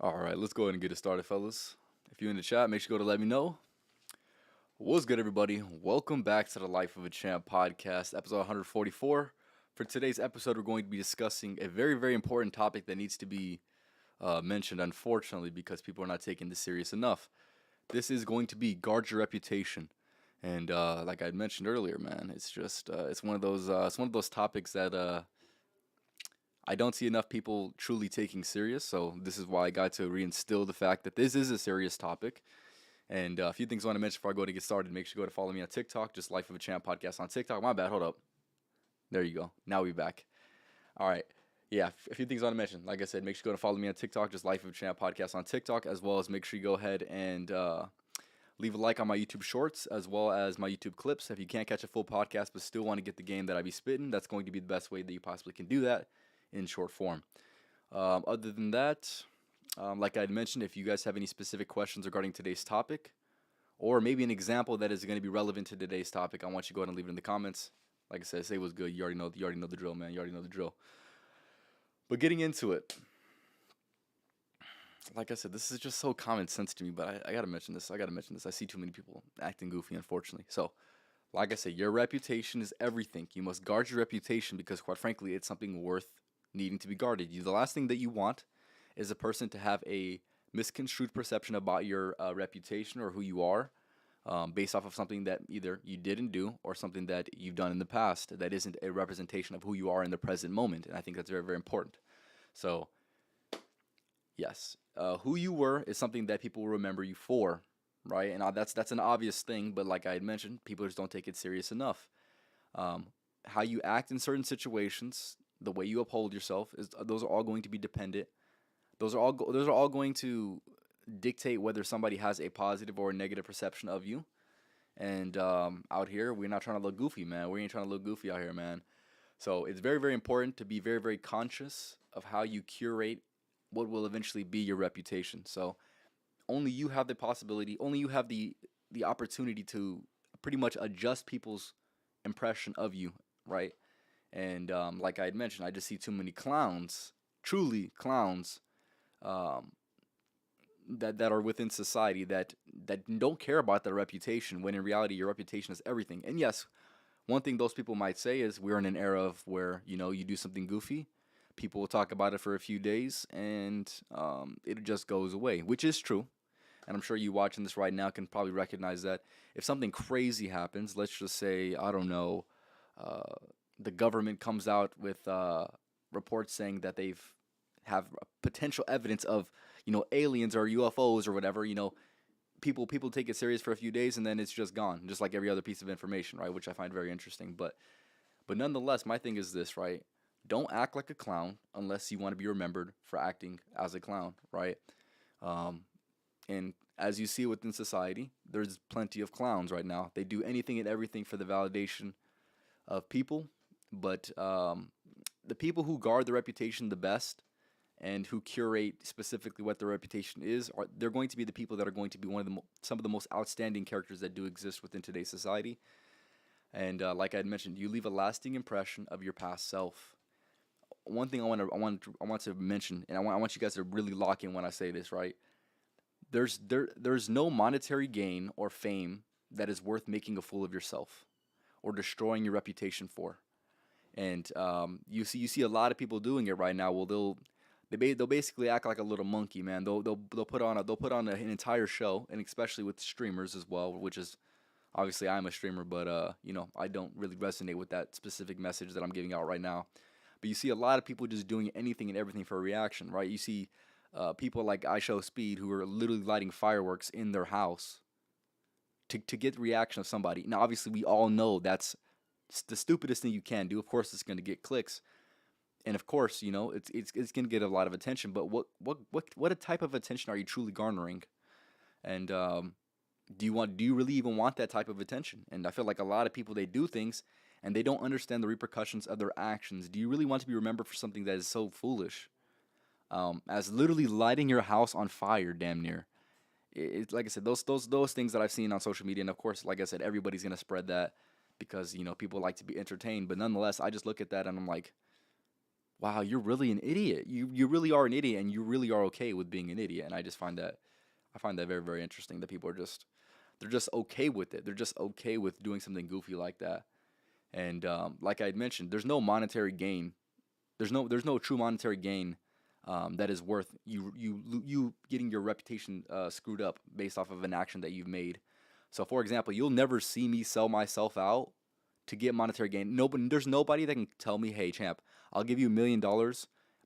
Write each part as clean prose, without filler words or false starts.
All right, let's go ahead and get it started, fellas. If you're in the chat, make sure you go to let me know. What's good, everybody? Welcome back to the Life of a Champ podcast, episode 144. For today's episode, we're going to be discussing a very, very important topic that needs to be mentioned, unfortunately, because people are not taking this serious enough. This is going to be guard your reputation, and like I mentioned earlier, man, it's just it's one of those topics that I don't see enough people truly taking serious. So this is why I got to reinstill the fact that this is a serious topic. And a few things I want to mention before I go to get started. Make sure you go to follow me on TikTok, just Life of a Champ podcast on TikTok. My bad, hold up. There you go. Now we back. All right. Yeah, a few things I want to mention. Like I said, make sure you go to follow me on TikTok, just Life of a Champ podcast on TikTok, as well as make sure you go ahead and leave a like on my YouTube shorts, as well as my YouTube clips. If you can't catch a full podcast but still want to get the game that I be spitting, that's going to be the best way that you possibly can do that in short form. Other than that, like I had mentioned, if you guys have any specific questions regarding today's topic, or maybe an example that is going to be relevant to today's topic, I want you to go ahead and leave it in the comments. Like I said, say what's good. You already know the drill, man. You already know the drill. But getting into it, like I said, this is just so common sense to me. But I gotta mention this. I see too many people acting goofy, unfortunately. So, like I said, your reputation is everything. You must guard your reputation because, quite frankly, it's something worth needing to be guarded. The last thing that you want is a person to have a misconstrued perception about your reputation or who you are, based off of something that either you didn't do or something that you've done in the past that isn't a representation of who you are in the present moment. And I think that's very, very important. So, yes, who you were is something that people will remember you for, right? And that's an obvious thing, but like I had mentioned, people just don't take it serious enough. Um, how you act in certain situations, the way you uphold yourself, is those are all going to be dependent. Those are all going to dictate whether somebody has a positive or a negative perception of you. And out here, we're not trying to look goofy, man. We ain't trying to look goofy out here, man. So it's very, very important to be very, very conscious of how you curate what will eventually be your reputation. So only you have the possibility, only you have the opportunity to pretty much adjust people's impression of you, right? And like I had mentioned, I just see too many clowns, truly clowns, um, that are within society that don't care about their reputation when in reality your reputation is everything. And yes, one thing those people might say is we're in an era of where you do something goofy, people will talk about it for a few days, and it just goes away, which is true. And I'm sure you watching this right now can probably recognize that if something crazy happens, let's just say, I don't know, uh, the government comes out with reports saying that they've have potential evidence of aliens or UFOs or whatever. People take it serious for a few days and then it's just gone, just like every other piece of information, right? Which I find very interesting. But nonetheless, my thing is this, right? Don't act like a clown unless you want to be remembered for acting as a clown, right? Um, and as you see within society, there's plenty of clowns right now. They do anything and everything for the validation of people, but the people who guard the reputation the best and who curate specifically what their reputation is, they're going to be the people that are going to be one of some of the most outstanding characters that do exist within today's society. And like I had mentioned, you leave a lasting impression of your past self. One thing I want to mention, and I want you guys to really lock in when I say this, right? There's no monetary gain or fame that is worth making a fool of yourself or destroying your reputation for. And you see a lot of people doing it right now. Well, they'll basically act like a little monkey, man. They'll put on an entire show, and especially with streamers as well, which is obviously I'm a streamer, but I don't really resonate with that specific message that I'm giving out right now. But you see a lot of people just doing anything and everything for a reaction, right? You see people like I Show Speed who are literally lighting fireworks in their house to get the reaction of somebody. Now, obviously, we all know that's the stupidest thing you can do. Of course, it's going to get clicks, and of course, it's going to get a lot of attention. But what a type of attention are you truly garnering? And do you really even want that type of attention? And I feel like a lot of people, they do things and they don't understand the repercussions of their actions. Do you really want to be remembered for something that is so foolish, as literally lighting your house on fire, damn near? It's like I said, those things that I've seen on social media, and of course, like I said, everybody's gonna spread that because people like to be entertained. But nonetheless, I just look at that and I'm like, wow, you're really an idiot. You really are an idiot, and you really are okay with being an idiot. And I just find that I find that very very interesting that people are just they're just okay with it. They're just okay with doing something goofy like that. And like I had mentioned, there's no monetary gain. There's no true monetary gain that is worth you getting your reputation screwed up based off of an action that you've made. So, for example, you'll never see me sell myself out to get monetary gain. Nobody, there's nobody that can tell me, "Hey, champ, I'll give you $1 million,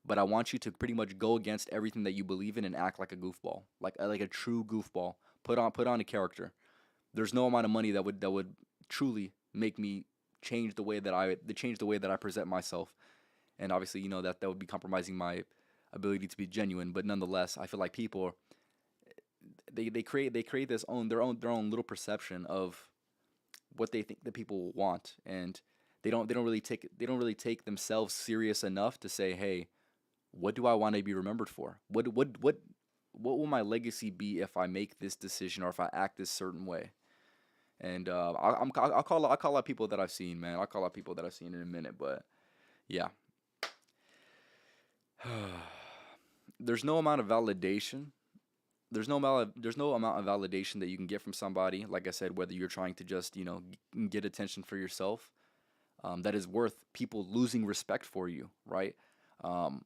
but I want you to pretty much go against everything that you believe in and act like a goofball, like a true goofball. Put on a character." There's no amount of money that would truly make me change the way that I present myself. And obviously, that would be compromising my ability to be genuine. But nonetheless, I feel like people they create their own little perception of what they think that people want, and they don't really take themselves serious enough to say, hey, what do I want to be remembered for? What will my legacy be if I make this decision or if I act this certain way? And I'll call out people that I've seen, man. I'll call out people that I've seen in a minute, but yeah, there's no amount of validation. There's no amount of validation that you can get from somebody. Like I said, whether you're trying to just get attention for yourself, that is worth people losing respect for you, right? Um,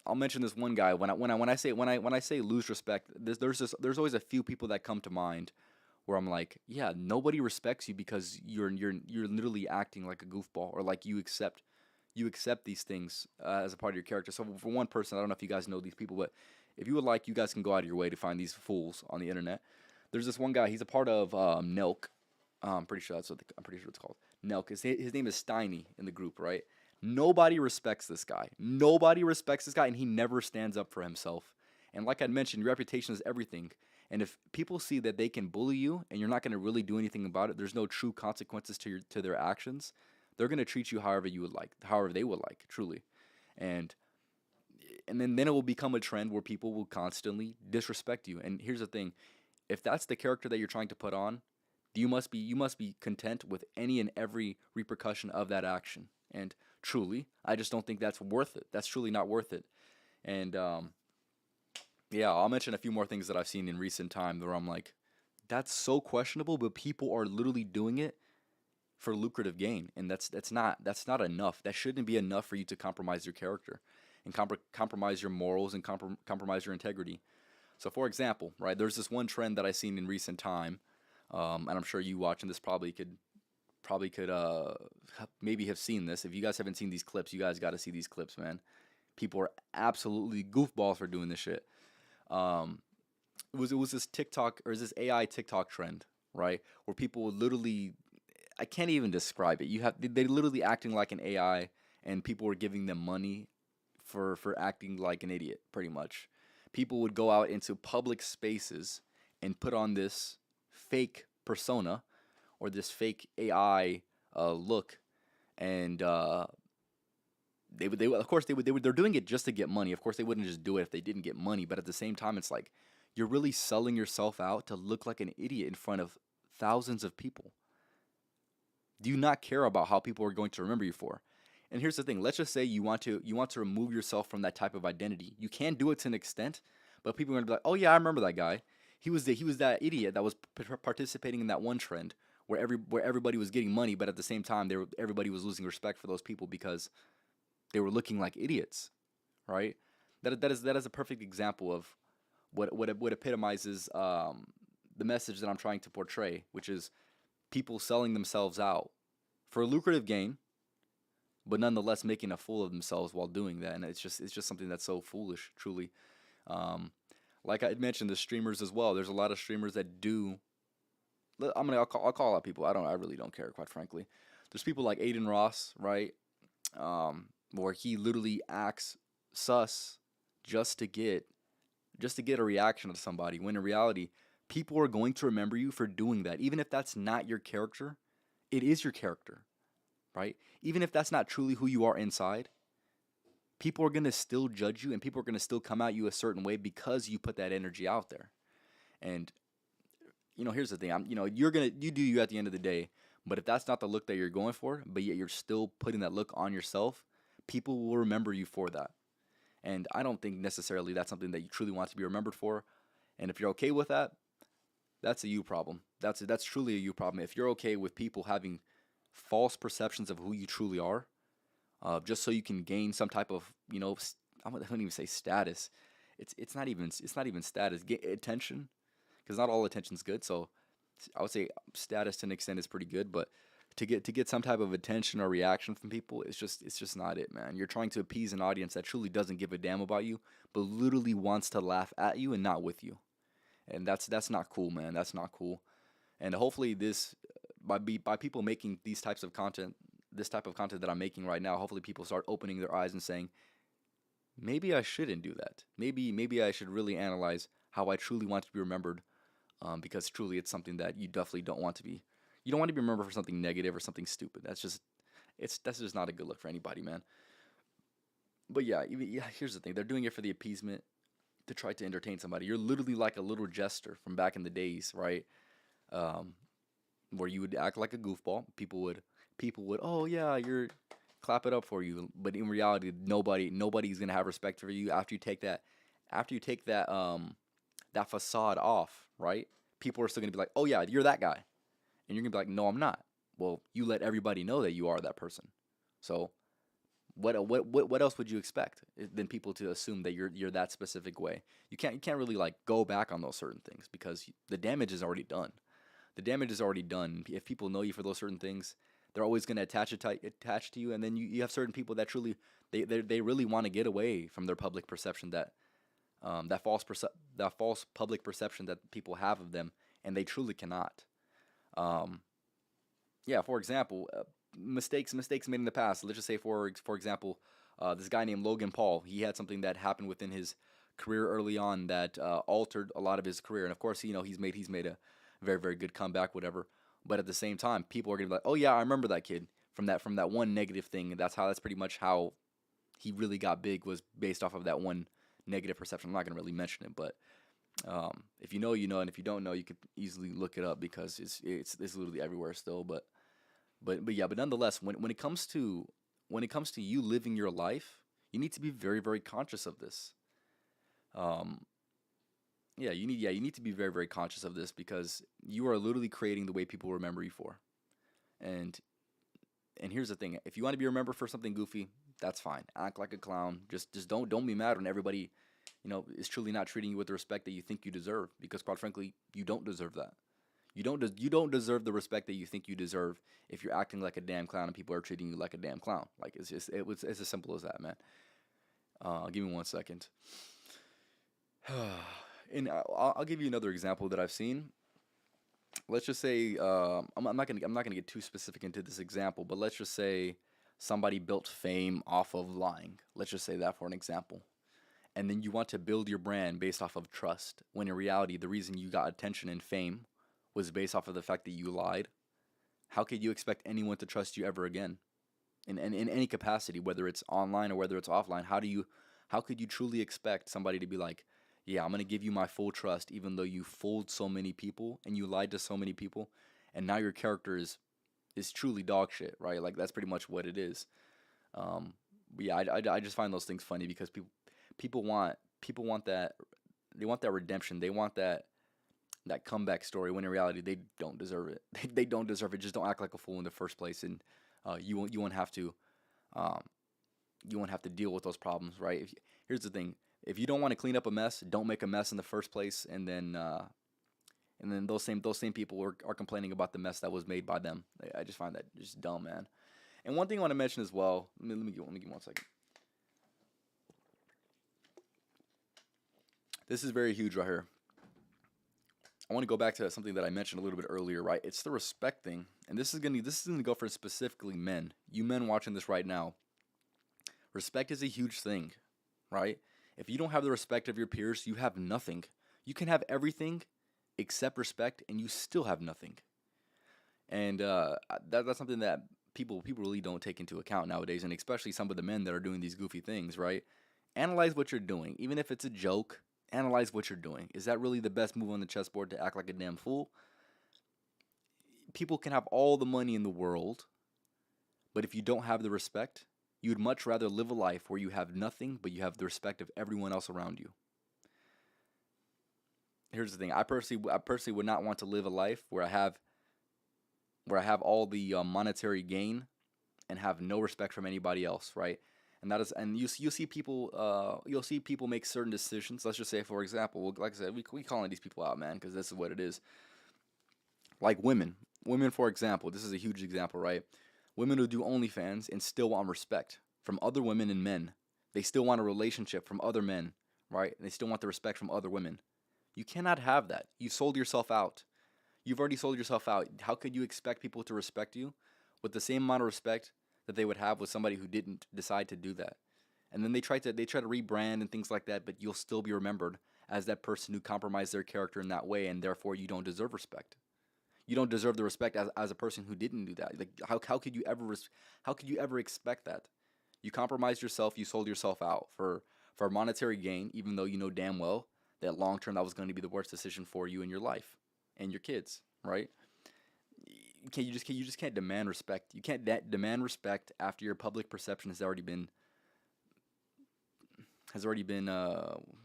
I'll mention this one guy when I say lose respect. There's always a few people that come to mind where I'm like, yeah, nobody respects you because you're literally acting like a goofball, or like you accept these things as a part of your character. So for one person, I don't know if you guys know these people, but if you would like, you guys can go out of your way to find these fools on the internet. There's this one guy. He's a part of Nelk. I'm pretty sure it's called Nelk. His name is Steiny in the group, right? Nobody respects this guy. Nobody respects this guy, and he never stands up for himself. And like I mentioned, reputation is everything. And if people see that they can bully you and you're not going to really do anything about it, there's no true consequences to their actions. They're going to treat you however you would like, however they would like, truly. And then it will become a trend where people will constantly disrespect you. And here's the thing: if that's the character that you're trying to put on, you must be content with any and every repercussion of that action. And truly, I just don't think that's worth it. That's truly not worth it. And yeah, I'll mention a few more things that I've seen in recent time where I'm like, that's so questionable, but people are literally doing it for lucrative gain, and that's not enough. That shouldn't be enough for you to compromise your character and compromise your morals and compromise your integrity. So, for example, right, there's this one trend that I seen in recent time, and I'm sure you watching this probably could maybe have seen this. If you guys haven't seen these clips, you guys got to see these clips, man. People are absolutely goofballs for doing this shit. Um, it was this TikTok or this AI TikTok trend, right? Where people would literally, I can't even describe it. They literally acting like an AI, and people were giving them money for acting like an idiot, pretty much. People would go out into public spaces and put on this fake persona or this fake AI look, and of course they're doing it just to get money. Of course they wouldn't just do it if they didn't get money, but at the same time it's like you're really selling yourself out to look like an idiot in front of thousands of people. Do you not care about how people are going to remember you for? And here's the thing: let's just say you want to remove yourself from that type of identity. You can do it to an extent, but people are gonna be like, "Oh yeah, I remember that guy. He was that idiot that was participating in that one trend where everybody was getting money, but at the same time everybody was losing respect for those people because they were looking like idiots, right? That is a perfect example of what epitomizes the message that I'm trying to portray, which is people selling themselves out for lucrative gain, but nonetheless making a fool of themselves while doing that. And it's just something that's so foolish, truly. Um, like I mentioned, the streamers as well. There's a lot of streamers that do. I'll call out people. I really don't care, quite frankly. There's people like Aiden Ross, right? Where he literally acts sus just to get just to get a reaction of somebody. When in reality, people are going to remember you for doing that, even if that's not your character. It is your character, right? Even if that's not truly who you are inside, people are going to still judge you and people are going to still come at you a certain way because you put that energy out there. And here's the thing. You do you at the end of the day, but if that's not the look that you're going for, but yet you're still putting that look on yourself, people will remember you for that. And I don't think necessarily that's something that you truly want to be remembered for. And if you're okay with that, that's a you problem. That's truly a you problem. If you're okay with people having false perceptions of who you truly are, just so you can gain some type of, I wouldn't even say status. It's not even status. Get attention, because not all attention's good. So I would say status to an extent is pretty good, but to get some type of attention or reaction from people, it's just not it, man. You're trying to appease an audience that truly doesn't give a damn about you, but literally wants to laugh at you and not with you. And that's not cool, man. That's not cool. And hopefully this by people making these types of content, this type of content that I'm making right now, hopefully people start opening their eyes and saying, maybe I shouldn't do that. Maybe I should really analyze how I truly want to be remembered, because truly it's something that you definitely don't want to be. You don't want to be remembered for something negative or something stupid. That's just not a good look for anybody, man. But yeah, yeah, here's the thing: they're doing it for the appeasement, to try to entertain somebody. You're literally like a little jester from back in the days, right? Um, where you would act like a goofball. People would, oh yeah, you're clap it up for you. But in reality, nobody's gonna have respect for you after you take that that facade off, right? People are still gonna be like, oh yeah, you're that guy, and you're gonna be like, no, I'm not. Well, you let everybody know that you are that person. So what else would you expect, than people to assume that you're that specific way? You can't really like go back on those certain things, because the damage is already done. The damage is already done. If people know you for those certain things, they're always going to attach to you, and then you have certain people that truly they really want to get away from their public perception, that false public perception that people have of them, and they truly cannot. Um, yeah, for example, mistakes made in the past. Let's just say, for example, this guy named Logan Paul. He had something that happened within his career early on that altered a lot of his career, and of course, he's made a very very good comeback, whatever. But at the same time, people are gonna be like, oh yeah, I remember that kid from that one negative thing. And that's pretty much how he really got big, was based off of that one negative perception. I'm not gonna really mention it, but if you know, you know, and if you don't know, you could easily look it up, because it's literally everywhere still. But yeah, but nonetheless, when it comes to you living your life, you need to be very very conscious of this. Um, yeah, you need to be very very conscious of this, because you are literally creating the way people remember you for. And and here's the thing: if you want to be remembered for something goofy, that's fine. Act like a clown. Just don't be mad when everybody, is truly not treating you with the respect that you think you deserve, because quite frankly, you don't deserve that. You don't deserve the respect that you think you deserve if you're acting like a damn clown and people are treating you like a damn clown. Like, it's as simple as that, man. Give me one second. And I'll give you another example that I've seen. Let's just say, I'm not gonna get too specific into this example, but let's just say somebody built fame off of lying. Let's just say that for an example. And then you want to build your brand based off of trust, when in reality, the reason you got attention and fame was based off of the fact that you lied. How could you expect anyone to trust you ever again, in any capacity, whether it's online or whether it's offline? How could you truly expect somebody to be like, yeah, I'm gonna give you my full trust, even though you fooled so many people and you lied to so many people, and now your character is truly dog shit, right? Like, that's pretty much what it is. Um, but yeah, I just find those things funny, because people want that, they want that redemption, they want that comeback story, when in reality they don't deserve it. They don't deserve it. Just don't act like a fool in the first place, and you won't have to, um, you won't have to deal with those problems, right? Here's the thing: if you don't want to clean up a mess, don't make a mess in the first place, and then those same people are complaining about the mess that was made by them. I just find that just dumb, man. And one thing I want to mention as well. Let me give 1 second. This is very huge right here. I want to go back to something that I mentioned a little bit earlier, right? It's the respect thing, and this is gonna go for specifically men. You men watching this right now, respect is a huge thing, right? If you don't have the respect of your peers, you have nothing. You can have everything except respect, and you still have nothing. And that's something that people really don't take into account nowadays, and especially some of the men that are doing these goofy things, right? Analyze what you're doing, even if it's a joke. Analyze what you're doing. Is that really the best move on the chessboard, to act like a damn fool? People can have all the money in the world, but if you don't have the respect, You'd much rather live a life where you have nothing, but you have the respect of everyone else around you. Here's the thing: I personally would not want to live a life where I have all the monetary gain and have no respect from anybody else, right? And that is, and you'll see people make certain decisions. Let's just say, for example, like I said, we calling these people out, man, because this is what it is. Like women, for example, this is a huge example, right? Women who do OnlyFans and still want respect from other women and men. They still want a relationship from other men, right? And they still want the respect from other women. You cannot have that. You sold yourself out. You've already sold yourself out. How could you expect people to respect you with the same amount of respect that they would have with somebody who didn't decide to do that? And then they try to rebrand and things like that, but you'll still be remembered as that person who compromised their character in that way, and therefore you don't deserve respect. You don't deserve the respect as a person who didn't do that. Like how could you ever expect that? You compromised yourself. You sold yourself out for monetary gain, even though you know damn well that long term that was going to be the worst decision for you in your life and your kids, right? You just can't demand respect. You can't demand respect after your public perception has already been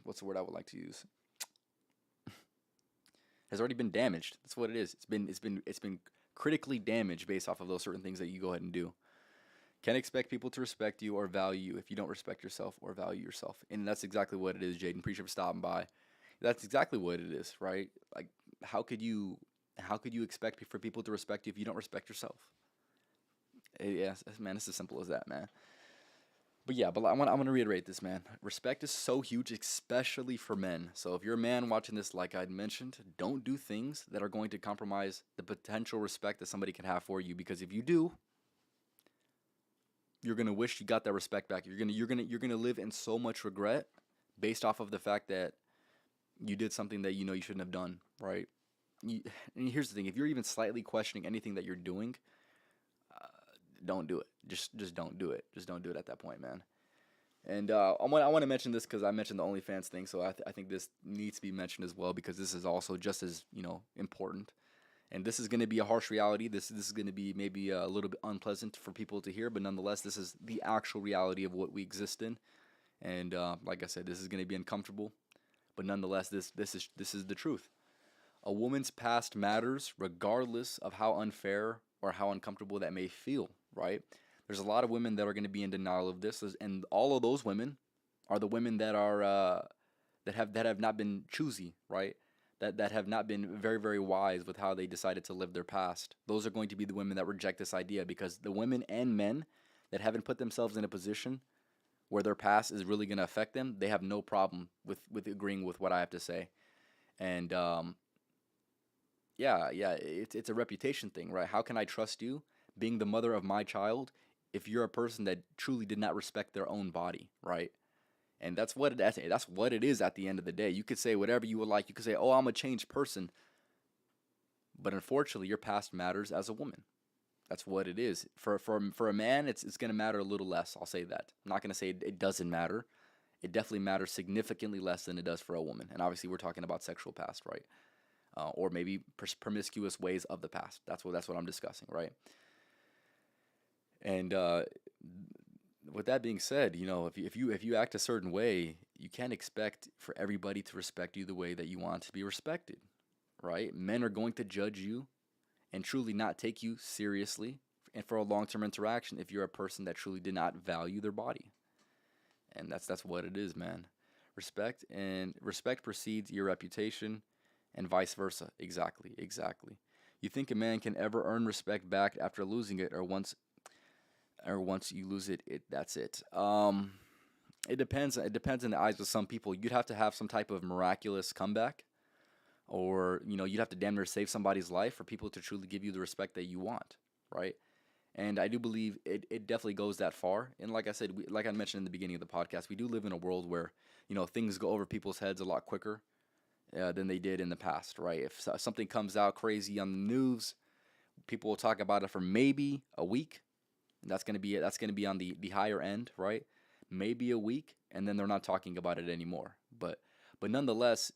what's the word I would like to use, has already been damaged. That's what it is. It's been critically damaged based off of those certain things that you go ahead and do. Can't expect people to respect you or value you if you don't respect yourself or value yourself. And that's exactly what it is, Jaden. Appreciate for stopping by. That's exactly what it is, right? Like how could you expect for people to respect you if you don't respect yourself? Yeah, man, it's as simple as that, man. But yeah, but I want to reiterate this, man. Respect is so huge, especially for men. So if you're a man watching this, like I'd mentioned, don't do things that are going to compromise the potential respect that somebody can have for you. Because if you do, you're gonna wish you got that respect back. You're gonna live in so much regret based off of the fact that you did something that you know you shouldn't have done, right? You, and here's the thing: if you're even slightly questioning anything that you're doing, don't do it. Just don't do it. Just don't do it at that point, man. And I want to mention this because I mentioned the OnlyFans thing, so I think this needs to be mentioned as well because this is also just as important. And this is going to be a harsh reality. This is going to be maybe a little bit unpleasant for people to hear, but nonetheless, this is the actual reality of what we exist in. And like I said, this is going to be uncomfortable, but nonetheless, this is the truth. A woman's past matters regardless of how unfair or how uncomfortable that may feel, right? There's a lot of women that are going to be in denial of this, and all of those women are the women that are that have not been choosy, right? That have not been very very wise with how they decided to live their past. Those are going to be the women that reject this idea because the women and men that haven't put themselves in a position where their past is really going to affect them, they have no problem with agreeing with what I have to say. And yeah, it's a reputation thing, right? How can I trust you being the mother of my child if you're a person that truly did not respect their own body, right? And that's what it is at the end of the day. You could say whatever you would like. You could say, "Oh, I'm a changed person," but unfortunately, your past matters as a woman. That's what it is. For a man, it's going to matter a little less. I'll say that. I'm not going to say it doesn't matter. It definitely matters significantly less than it does for a woman. And obviously, we're talking about sexual past, right? Or maybe promiscuous ways of the past. That's what I'm discussing, right? And with that being said, if you act a certain way, you can't expect for everybody to respect you the way that you want to be respected, right? Men are going to judge you and truly not take you seriously and for a long-term interaction if you're a person that truly did not value their body. And that's what it is, man. Respect precedes your reputation and vice versa. Exactly. You think a man can ever earn respect back after losing it or once you lose it, that's it. It depends. It depends in the eyes of some people. You'd have to have some type of miraculous comeback, or you'd have to damn near save somebody's life for people to truly give you the respect that you want, right? And I do believe it definitely goes that far. And like I said, like I mentioned in the beginning of the podcast, we do live in a world where things go over people's heads a lot quicker than they did in the past, right? If something comes out crazy on the news, people will talk about it for maybe a week. That's gonna be on the higher end, right? Maybe a week, and then they're not talking about it anymore. But nonetheless,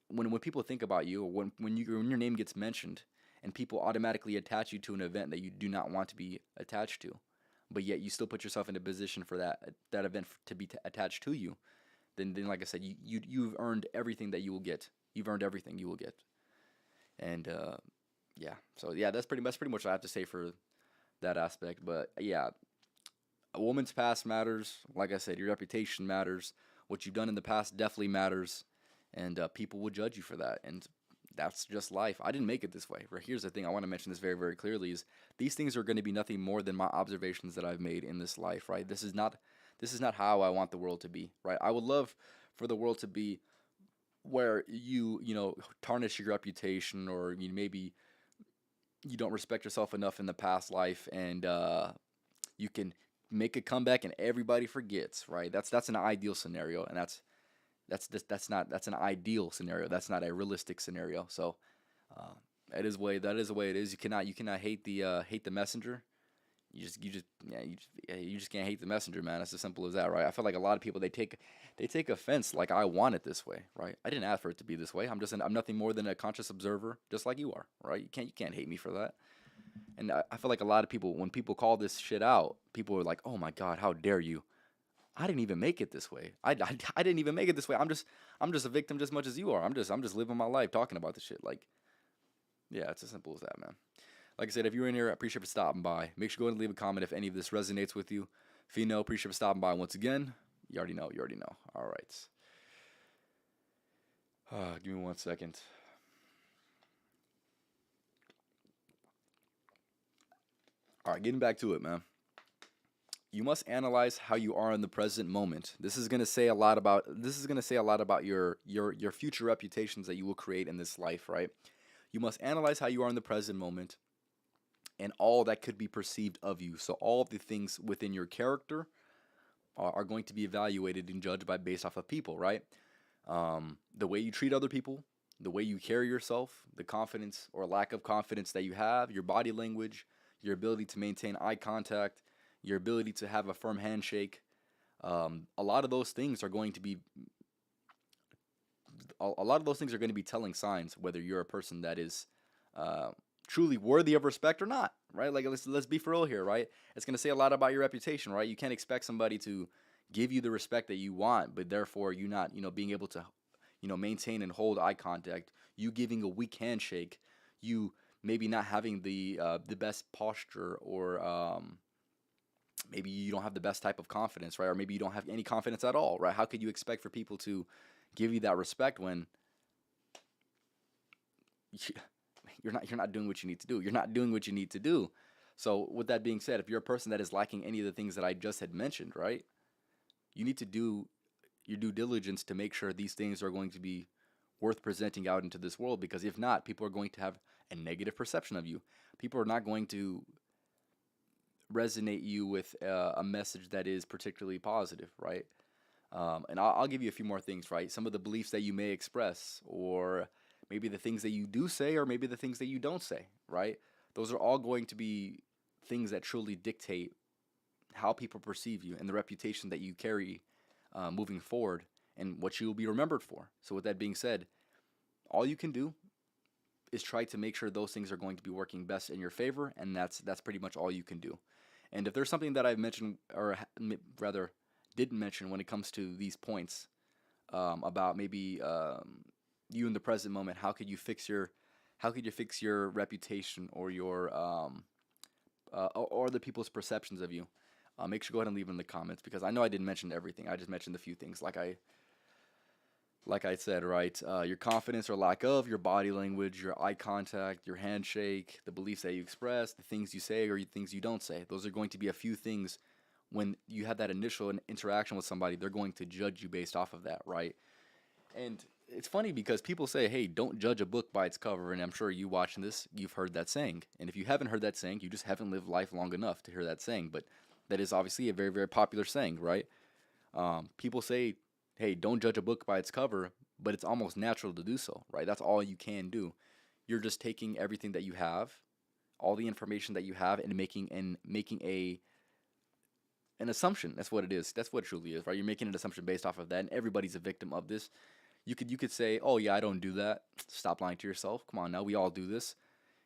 when people think about you, or when your name gets mentioned, and people automatically attach you to an event that you do not want to be attached to, but yet you still put yourself in a position for that event to be attached to you, then like I said, you've earned everything that you will get. You've earned everything you will get. And yeah, so yeah, that's pretty much what I have to say for that aspect. But yeah, a woman's past matters. Like I said, your reputation matters. What you've done in the past definitely matters, and people will judge you for that. And that's just life. I didn't make it this way. Here's the thing. I want to mention this very, very clearly: is these things are going to be nothing more than my observations that I've made in this life. Right? This is not how I want the world to be. Right? I would love for the world to be where you tarnish your reputation, or maybe you don't respect yourself enough in the past life, and you can make a comeback and everybody forgets, right? That's an ideal scenario, and that's an ideal scenario. That's not a realistic scenario. So uh, that is the way it is. You cannot hate the messenger. You just can't hate the messenger, man. It's as simple as that, right? I feel like a lot of people they take offense, like I want it this way, right? I didn't ask for it to be this way. I'm nothing more than a conscious observer, just like you are, right? You can't hate me for that. And I feel like a lot of people, when people call this shit out, people are like, "Oh my God, how dare you?" I didn't even make it this way. I didn't even make it this way. I'm just a victim just as much as you are. I'm just living my life talking about this shit. Like, yeah, it's as simple as that, man. Like I said, if you're in here, I appreciate you for stopping by. Make sure you go ahead and leave a comment if any of this resonates with you. If you know, appreciate you for stopping by once again. You already know. You already know. All right. Give me 1 second. All right, getting back to it, man. You must analyze how you are in the present moment. This is going to say a lot about your future reputations that you will create in this life, right? You must analyze how you are in the present moment and all that could be perceived of you. So all of the things within your character are going to be evaluated and judged by based off of people, right? The way you treat other people, the way you carry yourself, the confidence or lack of confidence that you have, your body language, your ability to maintain eye contact, your ability to have a firm handshake. A lot of those things are going to be a lot of those things are going to be telling signs whether you're a person that is uh, truly worthy of respect or not, right? Like let's be for real here, right? It's going to say a lot about your reputation, right? You can't expect somebody to give you the respect that you want, but therefore you not being able to maintain and hold eye contact. You giving a weak handshake, you maybe not having the best posture, or maybe you don't have the best type of confidence, right? Or maybe you don't have any confidence at all, right? How could you expect for people to give you that respect when you're not doing what you need to do? You're not doing what you need to do. So with that being said, if you're a person that is lacking any of the things that I just had mentioned, right? You need to do your due diligence to make sure these things are going to be worth presenting out into this world, because if not, people are going to have a negative perception of you. People are not going to resonate you with a message that is particularly positive, right? And I'll give you a few more things, right? Some of the beliefs that you may express, or maybe the things that you do say, or maybe the things that you don't say, right? Those are all going to be things that truly dictate how people perceive you and the reputation that you carry moving forward, and what you will be remembered for. So, with that being said, all you can do is try to make sure those things are going to be working best in your favor, and that's pretty much all you can do. And if there's something that I've mentioned, or rather didn't mention when it comes to these points, about maybe you in the present moment, how could you fix your reputation, or your or other people's perceptions of you? Make sure to go ahead and leave it in the comments, because I know I didn't mention everything. I just mentioned a few things, like I said, right? Your confidence or lack of, your body language, your eye contact, your handshake, the beliefs that you express, the things you say or things you don't say. Those are going to be a few things when you have that initial interaction with somebody. They're going to judge you based off of that, right? And it's funny because people say, "Hey, don't judge a book by its cover." And I'm sure you watching this, you've heard that saying. And if you haven't heard that saying, you just haven't lived life long enough to hear that saying. But that is obviously a very, very popular saying, right? People say, "Hey, don't judge a book by its cover," but it's almost natural to do so, right? That's all you can do. You're just taking everything that you have, all the information that you have, and making an assumption. That's what it is. That's what it truly is, right? You're making an assumption based off of that, and everybody's a victim of this. You could say, "Oh yeah, I don't do that." Stop lying to yourself. Come on now, we all do this.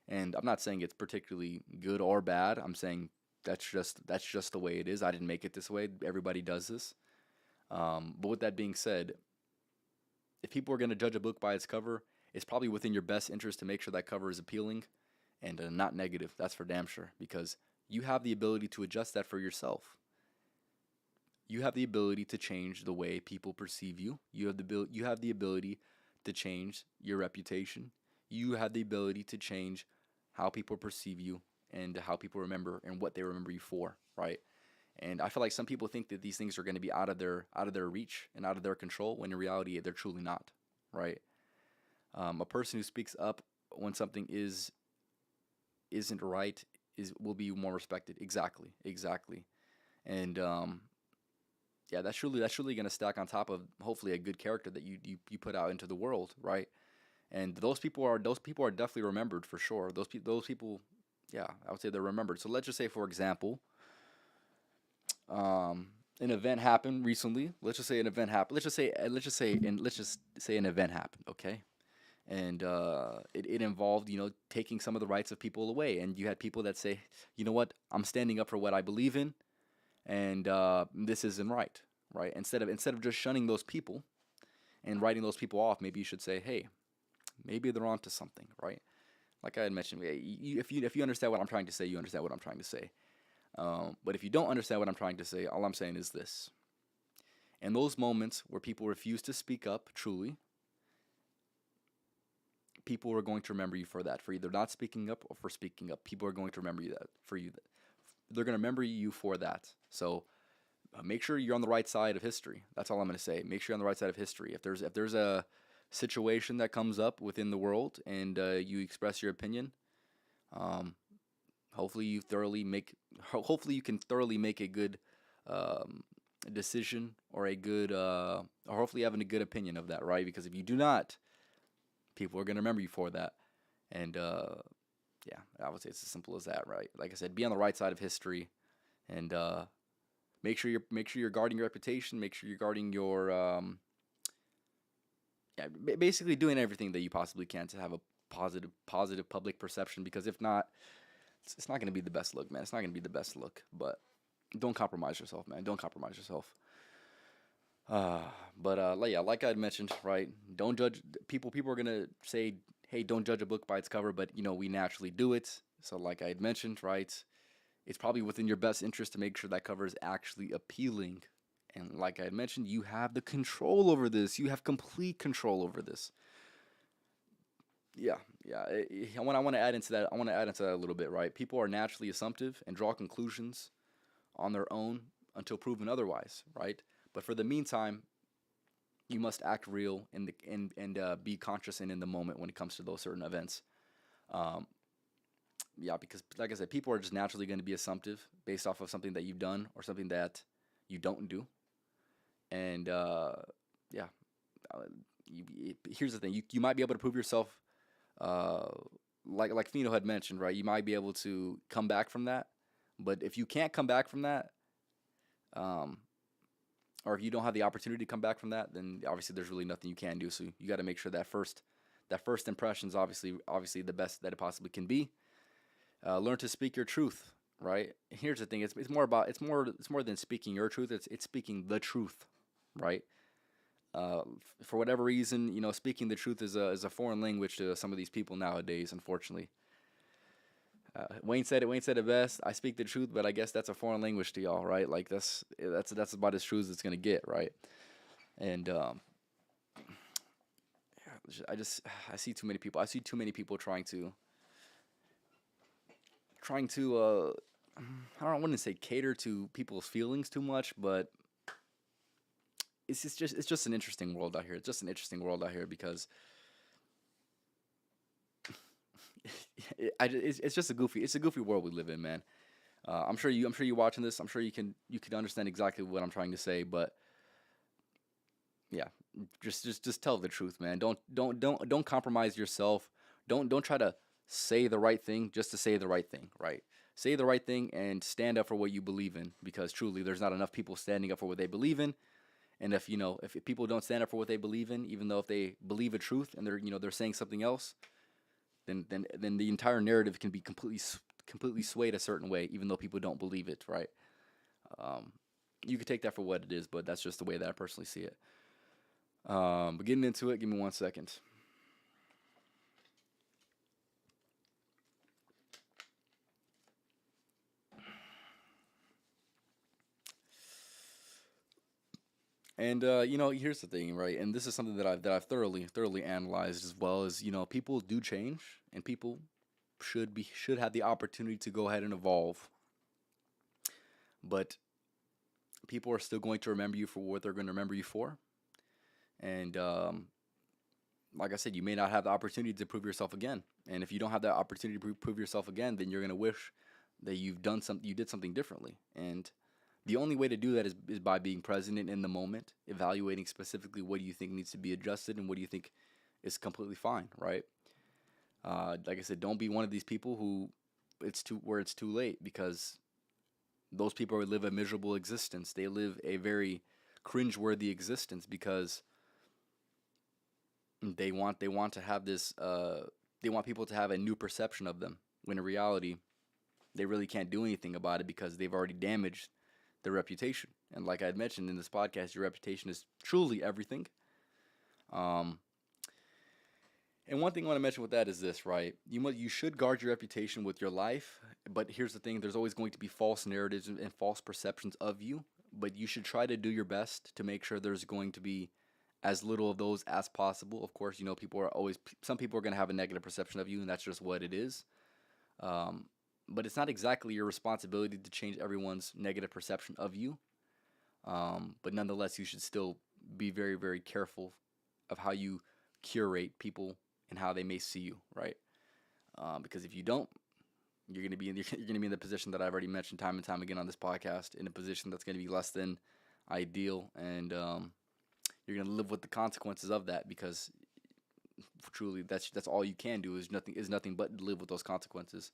And I'm not saying it's particularly good or bad. I'm saying That's just the way it is. I didn't make it this way. Everybody does this. But with that being said, if people are going to judge a book by its cover, it's probably within your best interest to make sure that cover is appealing and not negative. That's for damn sure, because you have the ability to adjust that for yourself. You have the ability to change the way people perceive you. You have the ability to change your reputation. You have the ability to change how people perceive you and how people remember and what they remember you for, right? And I feel like some people think that these things are going to be out of their reach and out of their control, when in reality they're truly not, right? A person who speaks up when something isn't right is will be more respected. Exactly, exactly. And yeah, that's truly going to stack on top of hopefully a good character that you put out into the world, right? And those people are definitely remembered for sure. Those people, yeah, I would say they're remembered. So let's just say, for example, an event happened recently. Let's just say an event happened. Let's just say an event happened. Okay, and it involved taking some of the rights of people away, and you had people that say, you know what, I'm standing up for what I believe in, and this isn't right, right? Instead of just shunning those people and writing those people off, maybe you should say, hey, maybe they're onto something, right? Like I had mentioned, if you understand what I'm trying to say, you understand what I'm trying to say. But if you don't understand what I'm trying to say, all I'm saying is this: in those moments where people refuse to speak up, truly, people are going to remember you for that, for either not speaking up or for speaking up. People are going to remember you that for you. They're going to remember you for that. So make sure you're on the right side of history. That's all I'm going to say. Make sure you're on the right side of history. If there's a situation that comes up within the world and you express your opinion, um, hopefully you thoroughly make. Hopefully you can thoroughly make a good um, decision or a good, or hopefully having a good opinion of that, right? Because if you do not, people are going to remember you for that. And yeah, I would say it's as simple as that, right? Like I said, be on the right side of history, and make sure you're guarding your reputation. Make sure you're guarding your yeah, basically doing everything that you possibly can to have a positive public perception. Because if not, it's not going to be the best look, man. It's not going to be the best look. But don't compromise yourself, man. Don't compromise yourself. Uh, but yeah, like I had mentioned, right? Don't judge people. People are gonna say, "Hey, don't judge a book by its cover," but we naturally do it. So, like I had mentioned, right? It's probably within your best interest to make sure that cover is actually appealing. And like I had mentioned, you have the control over this. You have complete control over this. Yeah, yeah. I want to add into that. I want to add into that a little bit, right? People are naturally assumptive and draw conclusions on their own until proven otherwise, right? But for the meantime, you must act real and be conscious and in the moment when it comes to those certain events. Um, yeah, because like I said, people are just naturally going to be assumptive based off of something that you've done or something that you don't do. And yeah, uh, here's the thing: you might be able to prove yourself, uh, like Fino had mentioned, right? You might be able to come back from that, but if you can't come back from that, um, or if you don't have the opportunity to come back from that, then obviously there's really nothing you can do. So you got to make sure that first impression is obviously the best that it possibly can be. Learn to speak your truth, right? Here's the thing: it's more than speaking your truth. It's speaking the truth, right? For whatever reason, speaking the truth is a foreign language to some of these people nowadays. Unfortunately, Wayne said it best. I speak the truth, but I guess that's a foreign language to y'all, right? Like that's about as true as it's gonna get, right? And I see too many people. I see too many people trying to I don't want to say cater to people's feelings too much, but it's just an interesting world out here. It's just an interesting world out here because it's a goofy world we live in, man. I'm sure you watching this. I'm sure you can understand exactly what I'm trying to say, but yeah, just tell the truth, man. Don't compromise yourself. Don't try to say the right thing just to say the right thing, right? Say the right thing and stand up for what you believe in, because truly there's not enough people standing up for what they believe in. And if people don't stand up for what they believe in, even though if they believe a truth and they're saying something else, then the entire narrative can be completely swayed a certain way, even though people don't believe it, right? Um, you could take that for what it is, but that's just the way that I personally see it. But getting into it, give me 1 second. And here's the thing, right? And this is something that I've thoroughly analyzed as well. Is people do change, and people should have the opportunity to go ahead and evolve, but people are still going to remember you for what they're going to remember you for. And like I said, you may not have the opportunity to prove yourself again. And if you don't have that opportunity to prove yourself again, then you're going to wish that you did something differently. And the only way to do that is by being present in the moment, evaluating specifically what do you think needs to be adjusted and what do you think is completely fine, right? Like I said, don't be one of these people who it's too late, because those people live a miserable existence. They live a very cringeworthy existence because they want to have this they want people to have a new perception of them, when in reality they really can't do anything about it because they've already damaged their reputation. And like I had mentioned in this podcast, your reputation is truly everything. Um, and one thing I want to mention with that is this, right? You should guard your reputation with your life, but here's the thing: there's always going to be false narratives and false perceptions of you. But you should try to do your best to make sure there's going to be as little of those as possible. Of course, some people are going to have a negative perception of you, and that's just what it is. Um, but it's not exactly your responsibility to change everyone's negative perception of you. But nonetheless, you should still be very, very careful of how you curate people and how they may see you, right? Because if you don't, you're gonna be in the position that I've already mentioned time and time again on this podcast, in a position that's gonna be less than ideal, and you're gonna live with the consequences of that, because truly that's all you can do, is nothing but live with those consequences.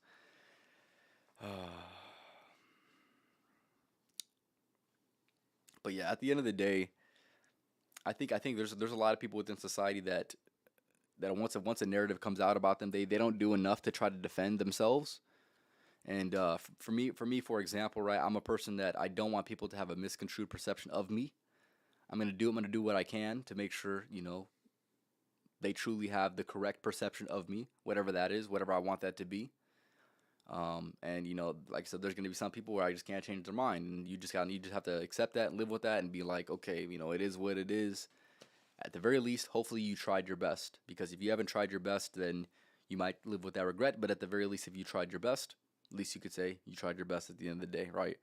But yeah, at the end of the day, I think there's a lot of people within society that once a narrative comes out about them, they don't do enough to try to defend themselves. And for example, right, I'm a person that I don't want people to have a misconstrued perception of me. I'm gonna do what I can to make sure they truly have the correct perception of me, whatever that is, whatever I want that to be. And like I said, there's gonna be some people where I just can't change their mind, and you just have to accept that and live with that and be like, okay, it is what it is. At the very least, hopefully you tried your best, because if you haven't tried your best, then you might live with that regret. But at the very least, if you tried your best, at least you could say you tried your best at the end of the day, right?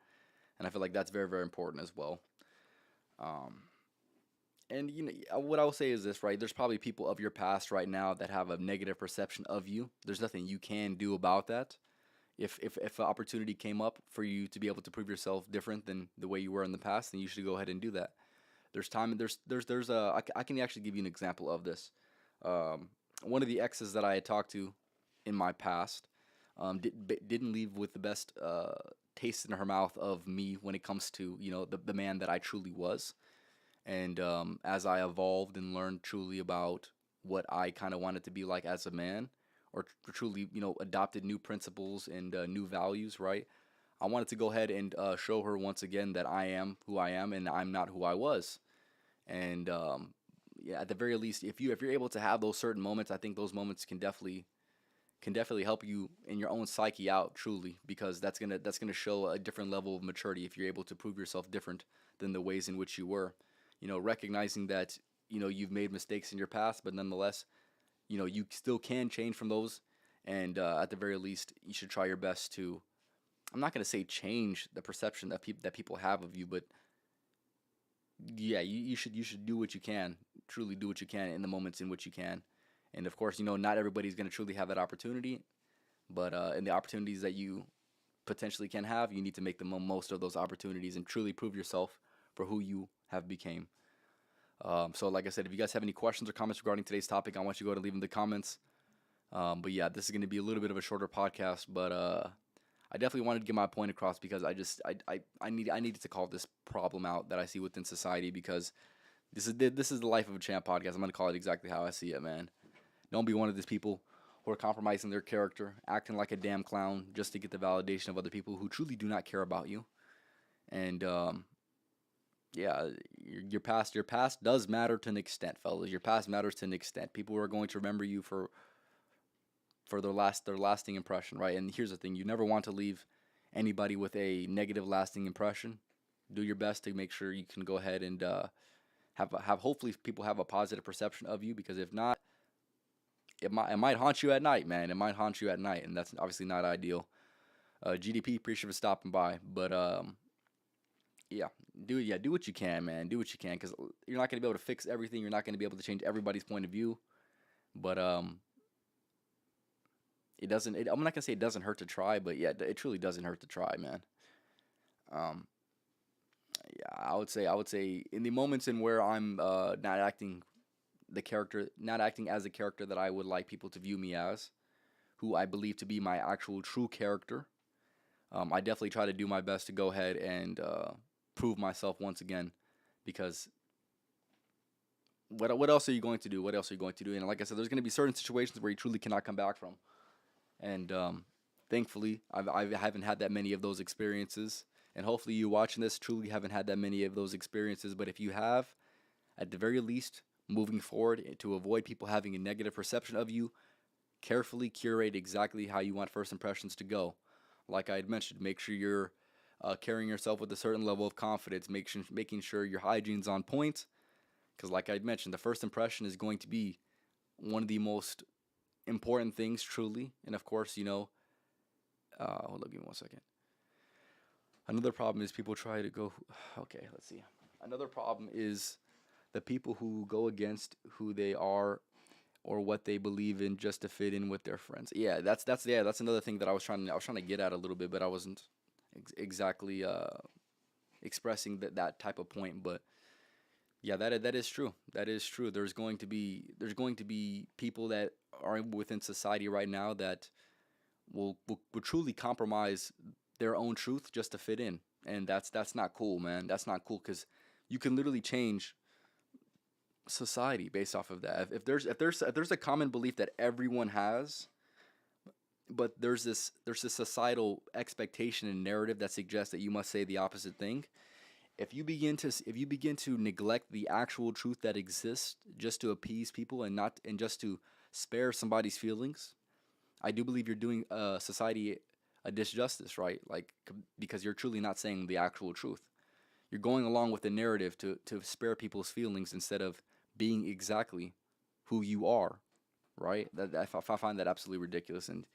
And I feel like that's very, very important as well. Um, and what I will say is this, right? There's probably people of your past right now that have a negative perception of you. There's nothing you can do about that. If an opportunity came up for you to be able to prove yourself different than the way you were in the past, then you should go ahead and do that. There's time, and there's a I can actually give you an example of this. Um, One of the exes that I had talked to in my past didn't leave with the best taste in her mouth of me when it comes to the man that I truly was. And as I evolved and learned truly about what I kind of wanted to be like as a man, or truly adopted new principles and new values, right? I wanted to go ahead and show her once again that I am who I am and I'm not who I was. And yeah, at the very least, if you're able to have those certain moments, I think those moments can definitely help you in your own psyche out truly, because that's gonna show a different level of maturity if you're able to prove yourself different than the ways in which you were. Recognizing that you've made mistakes in your past, but nonetheless, you still can change from those. And at the very least, you should try your best to, I'm not going to say change the perception that people have of you, but yeah, you should do what you can, truly do what you can in the moments in which you can. And of course, not everybody's going to truly have that opportunity, but in the opportunities that you potentially can have, you need to make the most of those opportunities and truly prove yourself for who you have became. So like I said, if you guys have any questions or comments regarding today's topic, I want you to go to leave in the comments. But yeah, this is going to be a little bit of a shorter podcast, but I definitely wanted to get my point across, because I needed to call this problem out that I see within society, because this is the Life of a Champ podcast. I'm going to call it exactly how I see it, man. Don't be one of these people who are compromising their character, acting like a damn clown just to get the validation of other people who truly do not care about you. And yeah, your past does matter to an extent, fellas. Your past matters to an extent. People are going to remember you for their lasting impression, right? And here's the thing: you never want to leave anybody with a negative lasting impression. Do your best to make sure you can go ahead and have hopefully people have a positive perception of you, because if not, it might haunt you at night, man. It might haunt you at night, and that's obviously not ideal. GDP, appreciate for stopping by, but yeah, do what you can, man. Do what you can, because you're not gonna be able to fix everything. You're not gonna be able to change everybody's point of view, but it doesn't. I'm not gonna say it doesn't hurt to try, but yeah, it truly doesn't hurt to try, man. Um, yeah, I would say in the moments in where I'm not acting not acting as a character that I would like people to view me as, who I believe to be my actual true character. I definitely try to do my best to go ahead and prove myself once again, because what else are you going to do? What else are you going to do? And like I said, there's going to be certain situations where you truly cannot come back from. And thankfully, I haven't had that many of those experiences. And hopefully, you watching this truly haven't had that many of those experiences. But if you have, at the very least, moving forward to avoid people having a negative perception of you, carefully curate exactly how you want first impressions to go. Like I had mentioned, make sure you're carrying yourself with a certain level of confidence, making sure your hygiene's on point. Because, like I had mentioned, the first impression is going to be one of the most important things, truly. And of course, hold on, give me 1 second. Another problem is people try to go. Okay, let's see. Another problem is the people who go against who they are or what they believe in just to fit in with their friends. Yeah, that's another thing that I was trying to get at a little bit, but I wasn't exactly expressing that type of point. But yeah, that is true. That is true. There's going to be people that are within society right now that will truly compromise their own truth just to fit in, and that's not cool, man. That's not cool, because you can literally change society based off of that. If there's a common belief that everyone has, but there's this societal expectation and narrative that suggests that you must say the opposite thing. If you begin to neglect the actual truth that exists just to appease people and just to spare somebody's feelings, I do believe you're doing society a disjustice, right? Like, because you're truly not saying the actual truth. You're going along with the narrative to spare people's feelings instead of being exactly who you are, right? I find that absolutely ridiculous, and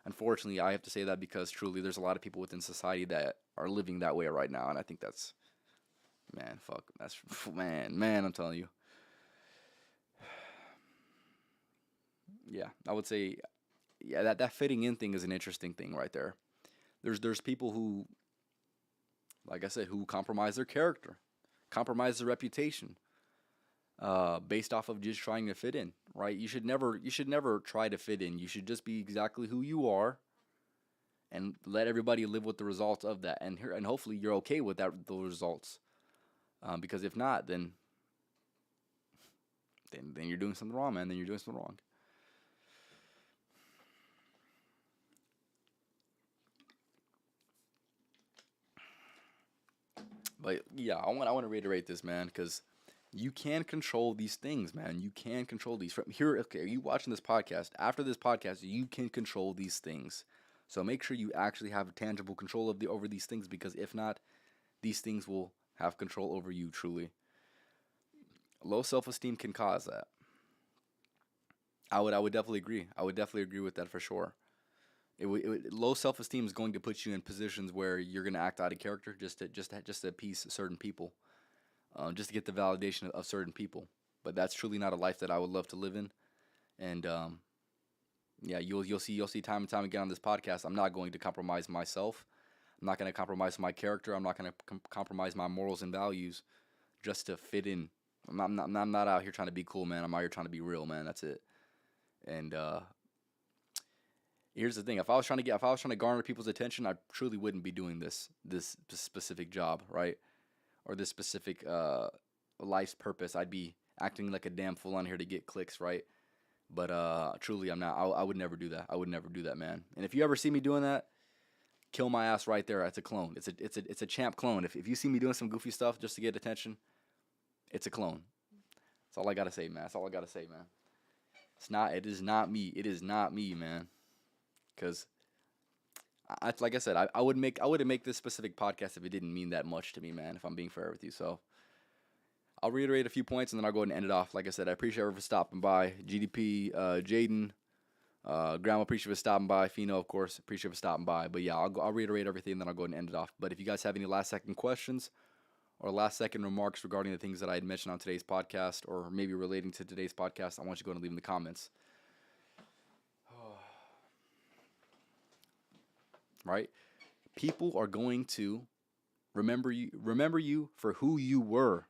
unfortunately, I have to say that because truly, there's a lot of people within society that are living that way right now, and I think that's, man, fuck, that's man, I'm telling you, yeah, I would say, yeah, that fitting in thing is an interesting thing right there. There's people who, like I said, who compromise their character, compromise their reputation, based off of just trying to fit in, right? You should never try to fit in. You should just be exactly who you are, and let everybody live with the results of that. And hopefully you're okay with those results. Because if not, then you're doing something wrong, man. Then you're doing something wrong. But yeah, I want to reiterate this, man, because you can control these things, man. You can control these from here. Okay, you watching this podcast? After this podcast, you can control these things. So make sure you actually have tangible control over these things, because if not, these things will have control over you. Truly, low self esteem can cause that. I would definitely agree. I would definitely agree with that for sure. Low self esteem is going to put you in positions where you're going to act out of character just to appease certain people, just to get the validation of certain people. But that's truly not a life that I would love to live in. And yeah, you'll see time and time again on this podcast. I'm not going to compromise myself. I'm not going to compromise my character. I'm not going to compromise my morals and values just to fit in. I'm not out here trying to be cool, man. I'm out here trying to be real, man. That's it. And here's the thing: if I was trying to garner people's attention, I truly wouldn't be doing this specific job, right? Or this specific life's purpose. I'd be acting like a damn fool on here to get clicks, right? But truly, I'm not. I would never do that. I would never do that, man. And if you ever see me doing that, kill my ass right there. It's a clone. It's a champ clone. If you see me doing some goofy stuff just to get attention, it's a clone. That's all I gotta say, man. That's all I gotta say, man. It's not. It is not me. It is not me, man. Cause like I said, I wouldn't make this specific podcast if it didn't mean that much to me, man. If I'm being fair with you, so I'll reiterate a few points and then I'll go ahead and end it off. Like I said, I appreciate everyone for stopping by. GDP, Jaden, Grandma, appreciate for stopping by. Fino, of course, appreciate for stopping by. But yeah, I'll reiterate everything and then I'll go ahead and end it off. But if you guys have any last second questions or last second remarks regarding the things that I had mentioned on today's podcast or maybe relating to today's podcast, I want you to go and leave in the comments. Right? People are going to remember you for who you were.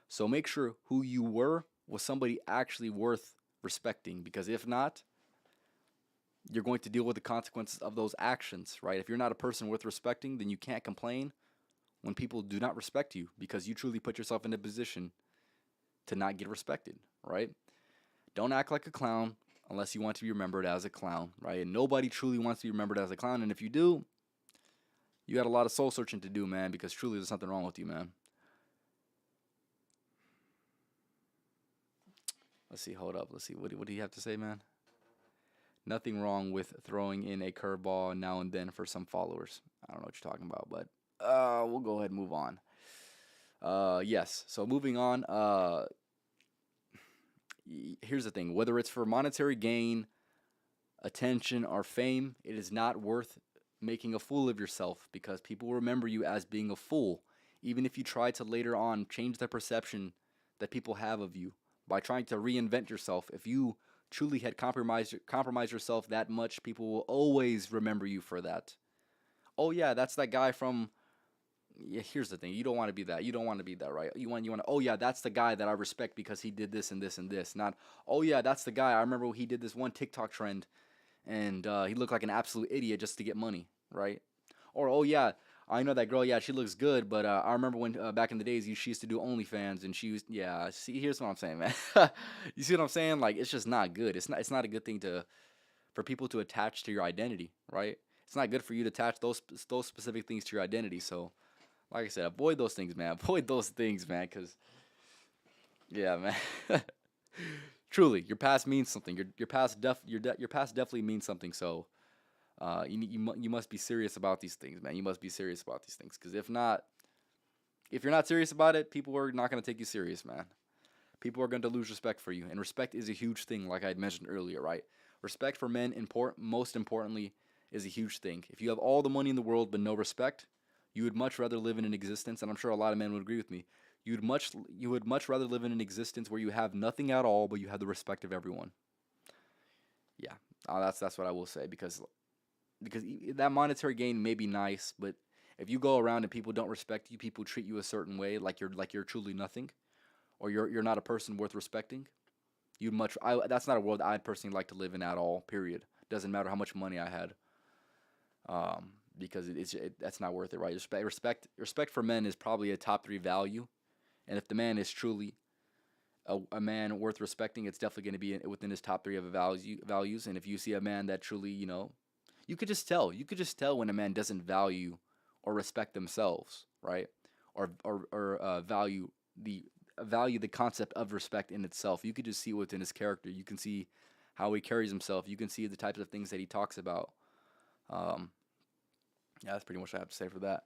So make sure who you were was somebody actually worth respecting, because if not, you're going to deal with the consequences of those actions, right? If you're not a person worth respecting, then you can't complain when people do not respect you, because you truly put yourself in a position to not get respected, right? Don't act like a clown unless you want to be remembered as a clown, right? And nobody truly wants to be remembered as a clown, and if you do, you got a lot of soul searching to do, man, because truly there's something wrong with you, man. Let's see, hold up. Let's see. What do you have to say, man? Nothing wrong with throwing in a curveball now and then for some followers. I don't know what you're talking about, but we'll go ahead and move on. Yes. So moving on. Here's the thing. Whether it's for monetary gain, attention, or fame, it is not worth making a fool of yourself, because people will remember you as being a fool, even if you try to later on change the perception that people have of you by trying to reinvent yourself. If you truly had compromised yourself that much, people will always remember you for that. Oh yeah, that's that guy from. Yeah, here's the thing. You don't want to be that. You don't want to be that, right? You want. Oh yeah, that's the guy that I respect because he did this and this and this. Not. Oh yeah, that's the guy. I remember he did this one TikTok trend, and he looked like an absolute idiot just to get money, right? Or oh yeah, I know that girl. Yeah, she looks good, but I remember when back in the days she used to do OnlyFans, and she was yeah. See, here's what I'm saying, man. You see what I'm saying? Like, it's just not good. It's not a good thing for people to attach to your identity, right? It's not good for you to attach those specific things to your identity. So, like I said, avoid those things, man. Avoid those things, man. Cause yeah, man. Truly, your past means something. Your past definitely means something. So. You must be serious about these things, man. You must be serious about these things, because if you're not serious about it, people are not going to take you serious, man. People are going to lose respect for you, and respect is a huge thing, like I had mentioned earlier, right? Respect for men, most importantly, is a huge thing. If you have all the money in the world but no respect, you would much rather live in an existence, and I'm sure a lot of men would agree with me. You would much rather live in an existence where you have nothing at all, but you have the respect of everyone. Yeah, that's what I will say, because that monetary gain may be nice, but if you go around and people don't respect you, people treat you a certain way, like you're truly nothing, or you're not a person worth respecting, that's not a world I'd personally like to live in at all. Period. Doesn't matter how much money I had, because that's not worth it, right? Respect for men is probably a top 3 value, and if the man is truly a man worth respecting, it's definitely going to be within his top 3 of values. And if you see a man that truly, you could just tell. You could just tell when a man doesn't value or respect themselves, right? Or value the concept of respect in itself. You could just see within his character. You can see how he carries himself. You can see the types of things that he talks about. Yeah, that's pretty much what I have to say for that.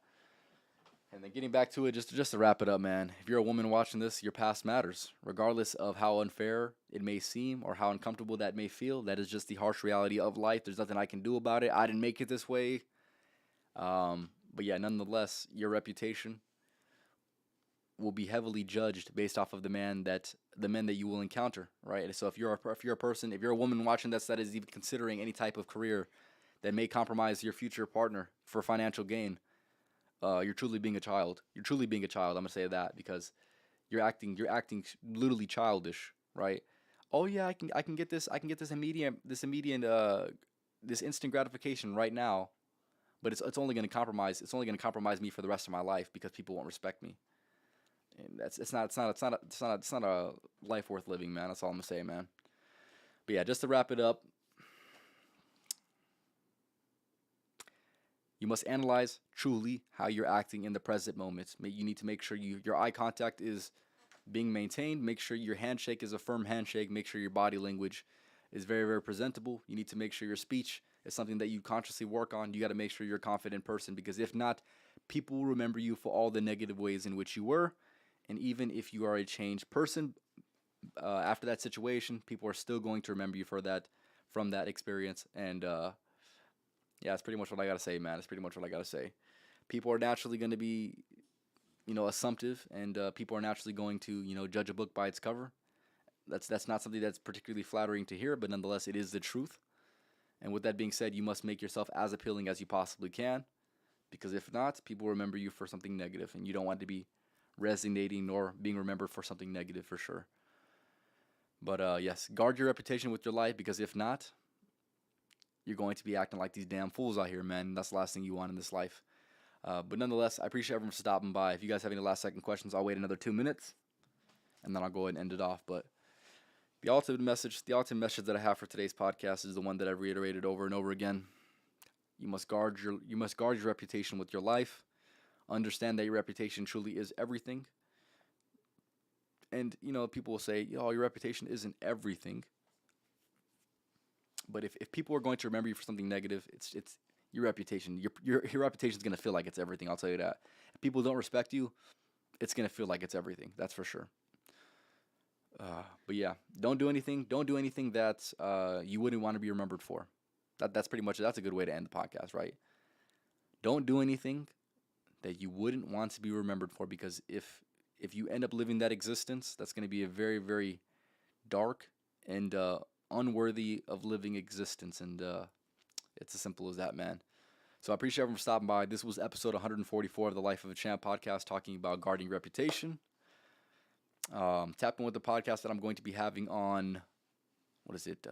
And then getting back to it, just to wrap it up, man. If you're a woman watching this, your past matters, regardless of how unfair it may seem or how uncomfortable that may feel. That is just the harsh reality of life. There's nothing I can do about it. I didn't make it this way. But yeah, nonetheless, your reputation will be heavily judged based off of the men that you will encounter, right? So if you're a woman watching this that is even considering any type of career that may compromise your future partner for financial gain, you're truly being a child. You're truly being a child. I'm gonna say that because you're acting literally childish, right? Oh yeah, I can get this this instant gratification right now, but it's only gonna compromise me for the rest of my life because people won't respect me. And it's not a life worth living, man. That's all I'm gonna say, man. But yeah, just to wrap it up, you must analyze truly how you're acting in the present moment. You need to make sure your eye contact is being maintained. Make sure your handshake is a firm handshake. Make sure your body language is very, very presentable. You need to make sure your speech is something that you consciously work on. You got to make sure you're a confident person, because if not, people will remember you for all the negative ways in which you were. And even if you are a changed person after that situation, people are still going to remember you for that, from that experience. And yeah, that's pretty much what I gotta say, man. That's pretty much what I gotta say. People are naturally going to be, assumptive, and people are naturally going to, judge a book by its cover. That's not something that's particularly flattering to hear, but nonetheless, it is the truth. And with that being said, you must make yourself as appealing as you possibly can, because if not, people remember you for something negative, and you don't want to be resonating nor being remembered for something negative for sure. But yes, guard your reputation with your life, because if not, you're going to be acting like these damn fools out here, man. That's the last thing you want in this life. But nonetheless, I appreciate everyone for stopping by. If you guys have any last second questions, I'll wait another 2 minutes, and then I'll go ahead and end it off. But the ultimate message that I have for today's podcast is the one that I've reiterated over and over again. You must guard your reputation with your life. Understand that your reputation truly is everything. And people will say, "Yo, your reputation isn't everything." But if people are going to remember you for something negative, it's your reputation. Your reputation is going to feel like it's everything. I'll tell you that. If people don't respect you, it's going to feel like it's everything. That's for sure. But yeah, don't do anything. Don't do anything that you wouldn't want to be remembered for. That's pretty much it. That's a good way to end the podcast, right? Don't do anything that you wouldn't want to be remembered for, because if you end up living that existence, that's going to be a very, very dark and unworthy of living existence. And it's as simple as that, man. So I appreciate everyone for stopping by. This was episode 144 of the Life of a Champ podcast, talking about guarding reputation. Tap in with the podcast that I'm going to be having on, what is it,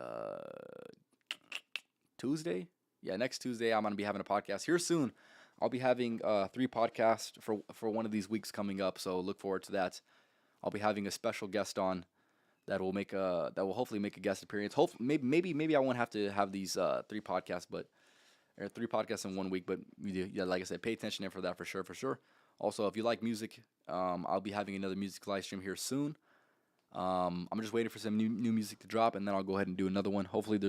Tuesday? Yeah, next Tuesday I'm going to be having a podcast here soon. I'll be having 3 podcasts for one of these weeks coming up, so look forward to that. I'll be having a special guest on that will hopefully make a guest appearance. Maybe I won't have to have these 3 podcasts, or 3 podcasts in 1 week. But yeah, like I said, pay attention there for that for sure, for sure. Also, if you like music, I'll be having another music live stream here soon. I'm just waiting for some new music to drop, and then I'll go ahead and do another one. Hopefully, I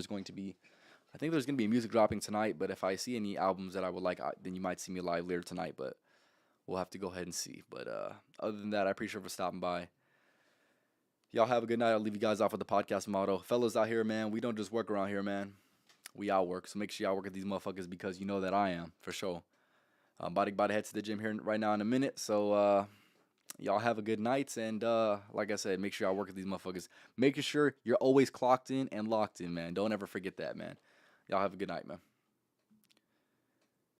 think there's going to be music dropping tonight, but if I see any albums that I would like, then you might see me live later tonight, but we'll have to go ahead and see. But other than that, I appreciate you for stopping by. Y'all have a good night. I'll leave you guys off with the podcast motto. Fellas out here, man, we don't just work around here, man. We outwork. So make sure y'all work at these motherfuckers, because you know that I am, for sure. I'm about to head to the gym here right now in a minute. So y'all have a good night. And like I said, make sure y'all work at these motherfuckers. Making sure you're always clocked in and locked in, man. Don't ever forget that, man. Y'all have a good night, man.